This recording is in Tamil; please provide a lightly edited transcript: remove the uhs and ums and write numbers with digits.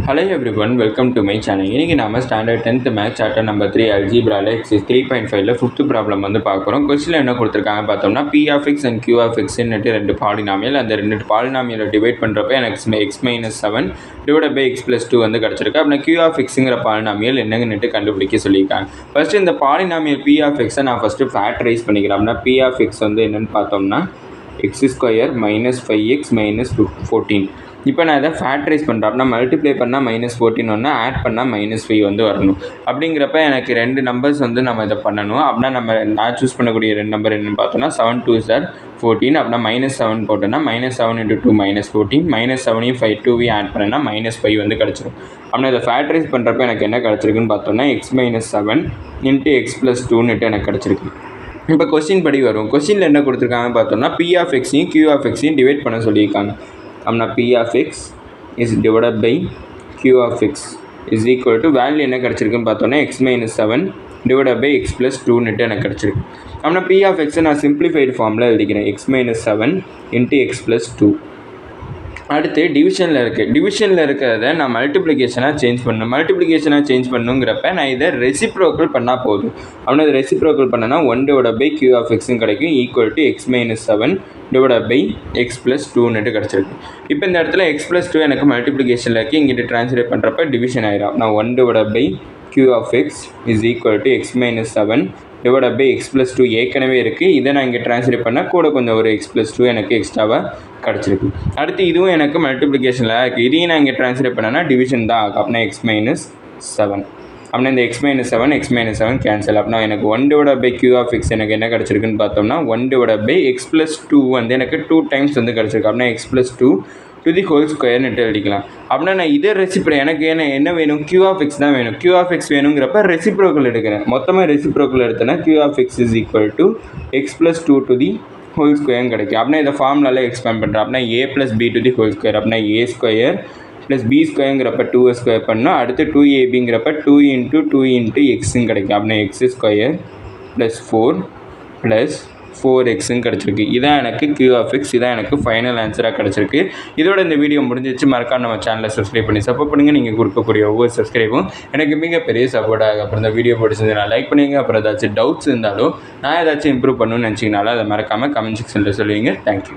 Hello everyone, welcome to my channel. இன்னைக்கு நாம standard 10th maths chapter number 3 அல்ஜீப்ரால எக்ஸைஸ் 3.5ல 5th ப்ராப்ளம் வந்து பார்க்குறோம். क्वेश्चनல என்ன கொடுத்திருக்காங்க பார்த்தோம்னா p of x and q of x ன்னு ரெண்டு பாலினாமியல், அந்த ரெண்டு பாலினாமியலை டிவைட் பண்றப்ப எனக்கு x - 7 டிவைடட் பை x + 2 வந்து கிடைச்சிருக்கு. அப்ப q of xங்கற பாலினாமியல் என்னன்னு கண்டுபிடிக்க சொல்லிருக்காங்க. ஃபர்ஸ்ட் இந்த பாலினாமியல் p of x நான் ஃபர்ஸ்ட் ஃபேக்டரைஸ் பண்ணிக்கிறேன். அப்ப p of x வந்து என்னன்னு பார்த்தோம்னா x² - 5x - 14. இப்போ நான் இதை ஃபேக்டரைஸ் பண்ணுறேன். அப்படின்னா மல்டிப்ளை பண்ணால் -14 ஒன்று, ஆட் பண்ணால் -5 வந்து வரணும். அப்படிங்கிறப்ப எனக்கு ரெண்டு நம்பர்ஸ் வந்து நம்ம இதை பண்ணணும். அப்படின்னா நான் சூஸ் பண்ணக்கூடிய ரெண்டு நம்பர் என்னென்னு பார்த்தோம்னா 7 2 சார் 14. அப்படின்னா -7 போட்டோன்னா -7 × 2 -14, -7 5 2 ஆட் பண்ணேன்னா -5 வந்து கிடச்சிரும். அப்படின்னா இதை ஃபேக்டரைஸ் பண்ணுறப்ப எனக்கு என்ன கிடச்சிருக்குன்னு பார்த்தோம்னா x - 7 × x + 2 எனக்கு கிடச்சிருக்கு. இப்போ கொஸ்டின் படி வரும். கொஸ்டினில் என்ன கொடுத்துருக்காங்கன்னு பார்த்தோம்னா p of xையும் q of xையும் டிவைட் பண்ண சொல்லியிருக்காங்க. அப்படின்னா p of x is divided by q of x is equal to value என்ன கிடச்சிருக்குன்னு பார்த்தோன்னா x - 7 divided by x + 2 எனக்கு கிடச்சிருக்கு. அப்படின்னா p of x நான் சிம்பிளிஃபைடு ஃபார்மில் எழுதிக்கிறேன். x - 7 × x + 2. அடுத்து டிவிஷனில் இருக்குது. டிவிஷனில் இருக்கிறத நான் மல்டிப்ளிகேஷனாக சேஞ்ச் பண்ணுங்கிறப்ப நான் இதை ரெசிப்ரோக்கல் பண்ணால் போதும். அப்படின்னா இதை ரெசிப்ரோக்கல் பண்ணனா 1 divided by q of x கிடைக்கும், equal to x - 7 divided by x + 2 கிடச்சிருக்கு. இப்போ இந்த இடத்துல x + 2 எனக்கு மல்டிப்ளிகேஷனில் இருக்குது, இங்கிட்ட ட்ரான்ஸ்லேட் பண்ணுறப்ப டிவிஷன் ஆயிடும். நான் 1 divided by q of x is equal to x - 7 divided by x + 2 ஏற்கனவே இருக்குது. இதை நான் இங்கே ட்ரான்ஸ்லேட் பண்ணால் கூட கொஞ்சம் ஒரு x + 2 எனக்கு எக்ஸ்ட்ராவாக கிடச்சிருக்கு. அடுத்து இதுவும் எனக்கு மல்டிப்ளிகேஷனில் இருக்குது. இதையும் நான் இங்கே ட்ரான்ஸ்லேட் பண்ணேன்னா டிவிஷன் தான் ஆகும். அப்படின்னா x - 7. அப்படின்னா இந்த x - 7 கேன்சல். அப்படின்னா எனக்கு 1 divided by q of x எனக்கு என்ன கிடச்சிருக்குன்னு பார்த்தோம்னா 1 divided by x + 2 வந்து எனக்கு 2 டைம்ஸ் வந்து கிடச்சிருக்கு. அப்படின்னா x + 2 to the whole square எழுதிக்கலாம். அப்படின்னா நான் இதே எனக்கு என்ன வேணும், q of x தான் வேணும். q of x வேணுங்கிறப்ப ரெசிப்ரோக்கல் எடுக்கிறேன். மொத்தமாக ரெசிப்ரோக்கல் எடுத்தேன்னா q of x is equal to x + 2 to the whole square கிடைக்கும். அப்படின்னா இதை ஃபார்முலால எக்ஸ்பேண்ட் பண்ணுறேன். அப்படின்னா a + b to the whole square. அப்படின்னா a² + b² 2² பண்ணால் அடுத்து 2ab 2 × 2 × x கிடைக்கும். அப்படின்னா x² + 4 + 4x கிடச்சிருக்கு. இதான் எனக்கு q of x, இதான் எனக்கு ஃபைனல் ஆன்சராக கிடச்சிருக்கு. இதோட இந்த வீடியோ முடிஞ்சிச்சு. மறக்காம நம்ம சேனலை சப்ஸ்கிரைப் பண்ணி சப்போர்ட் பண்ணுங்கள். நீங்கள் கொடுக்கக்கூடிய ஒவ்வொரு சப்ஸ்கிரைபும் எனக்கு மிகப்பெரிய சப்போர்ட்டாக. அப்புறம் இந்த வீடியோ பிடிச்சிருந்தா லைக் பண்ணுங்கள். அப்புறம் ஏதாச்சும் டவுட்ஸ் இருந்தாலும் நான் ஏதாச்சும் இம்ப்ரூவ் பண்ணணும்னு நினச்சிங்கனாலும் அதை மறக்காமல் கமெண்ட் செக்ஷனில் சொல்லுவீங்க. தேங்க்யூ.